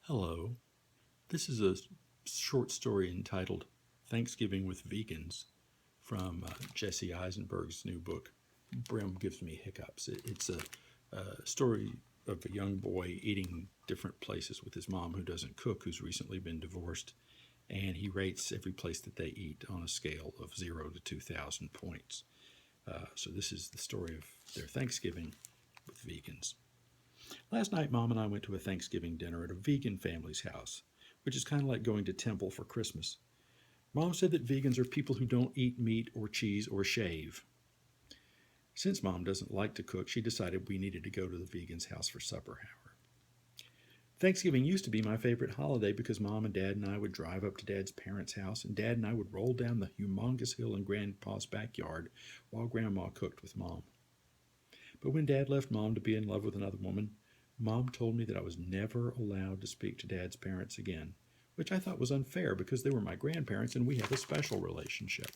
Hello. This is a short story entitled Thanksgiving with Vegans from Jesse Eisenberg's new book, Brim Gives Me Hiccups. It's a story of a young boy eating different places with his mom who doesn't cook, who's recently been divorced, and he rates every place that they eat on a scale of 0 to 2,000 points. So this is the story of their Thanksgiving with vegans. Last night, Mom and I went to a Thanksgiving dinner at a vegan family's house, which is kind of like going to temple for Christmas. Mom said that vegans are people who don't eat meat or cheese or shave. Since Mom doesn't like to cook, she decided we needed to go to the vegan's house for supper hour. Thanksgiving used to be my favorite holiday because Mom and Dad and I would drive up to Dad's parents' house, and Dad and I would roll down the humongous hill in Grandpa's backyard while Grandma cooked with Mom. But when Dad left Mom to be in love with another woman, Mom told me that I was never allowed to speak to Dad's parents again, which I thought was unfair because they were my grandparents and we had a special relationship.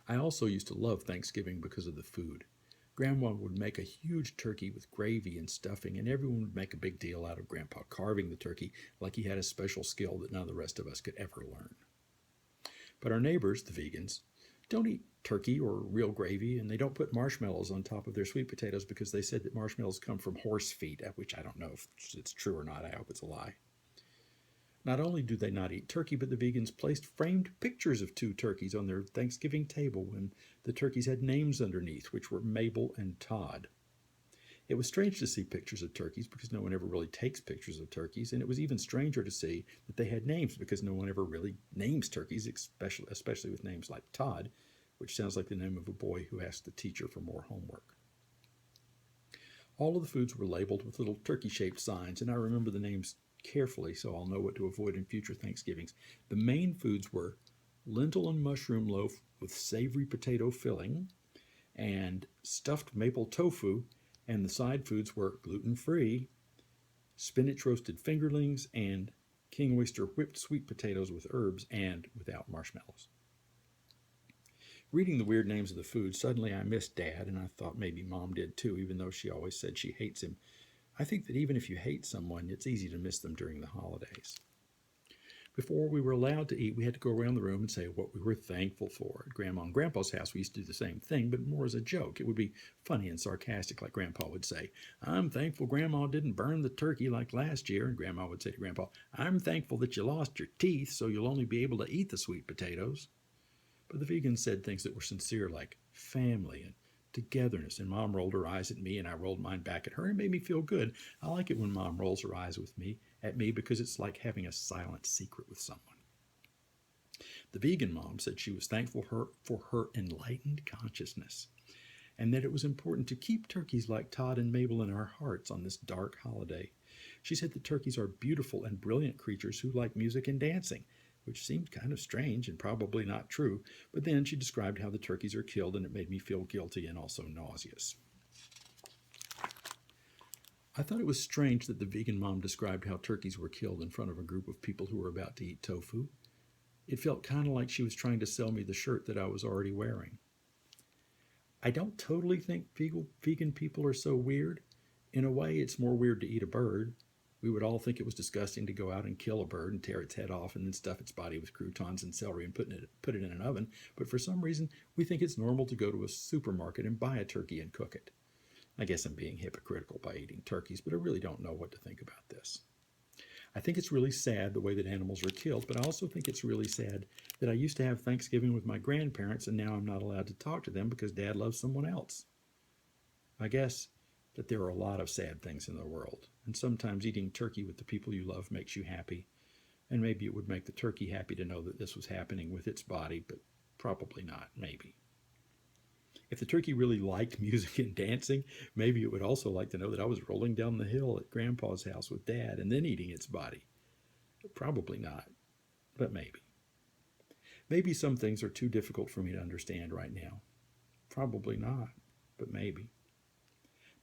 I also used to love Thanksgiving because of the food. Grandma would make a huge turkey with gravy and stuffing, and everyone would make a big deal out of Grandpa carving the turkey like he had a special skill that none of the rest of us could ever learn. But our neighbors, the vegans, don't eat turkey or real gravy, and they don't put marshmallows on top of their sweet potatoes because they said that marshmallows come from horse feet, which I don't know if it's true or not. I hope it's a lie. Not only do they not eat turkey, but the vegans placed framed pictures of two turkeys on their Thanksgiving table when the turkeys had names underneath, which were Mabel and Todd. It was strange to see pictures of turkeys because no one ever really takes pictures of turkeys, and it was even stranger to see that they had names because no one ever really names turkeys, especially with names like Todd, which sounds like the name of a boy who asked the teacher for more homework. All of the foods were labeled with little turkey-shaped signs, and I remember the names carefully so I'll know what to avoid in future Thanksgivings. The main foods were lentil and mushroom loaf with savory potato filling and stuffed maple tofu, and the side foods were gluten-free, spinach roasted fingerlings, and king oyster whipped sweet potatoes with herbs and without marshmallows. Reading the weird names of the food, suddenly I missed Dad, and I thought maybe Mom did too, even though she always said she hates him. I think that even if you hate someone, it's easy to miss them during the holidays. Before we were allowed to eat, we had to go around the room and say what we were thankful for. At Grandma and Grandpa's house, we used to do the same thing, but more as a joke. It would be funny and sarcastic, like Grandpa would say, "I'm thankful Grandma didn't burn the turkey like last year." And Grandma would say to Grandpa, "I'm thankful that you lost your teeth, so you'll only be able to eat the sweet potatoes." But the vegans said things that were sincere, like family and togetherness, and Mom rolled her eyes at me and I rolled mine back at her, and it made me feel good. I like it when Mom rolls her eyes at me because it's like having a silent secret with someone. The vegan mom said she was thankful for her enlightened consciousness and that it was important to keep turkeys like Todd and Mabel in our hearts on this dark holiday. She said that turkeys are beautiful and brilliant creatures who like music and dancing, which seemed kind of strange and probably not true, but then she described how the turkeys are killed, and it made me feel guilty and also nauseous. I thought it was strange that the vegan mom described how turkeys were killed in front of a group of people who were about to eat tofu. It felt kind of like she was trying to sell me the shirt that I was already wearing. I don't totally think vegan people are so weird. In a way, it's more weird to eat a bird. We would all think it was disgusting to go out and kill a bird and tear its head off and then stuff its body with croutons and celery and put it in an oven. But for some reason, we think it's normal to go to a supermarket and buy a turkey and cook it. I guess I'm being hypocritical by eating turkeys, but I really don't know what to think about this. I think it's really sad the way that animals are killed, but I also think it's really sad that I used to have Thanksgiving with my grandparents and now I'm not allowed to talk to them because Dad loves someone else. I guess that there are a lot of sad things in the world, and sometimes eating turkey with the people you love makes you happy, and maybe it would make the turkey happy to know that this was happening with its body, but probably not, maybe. If the turkey really liked music and dancing, maybe it would also like to know that I was rolling down the hill at Grandpa's house with Dad and then eating its body. Probably not, but maybe. Maybe some things are too difficult for me to understand right now. Probably not, but maybe.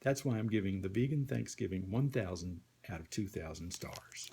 That's why I'm giving the Vegan Thanksgiving 1,000 out of 2,000 stars.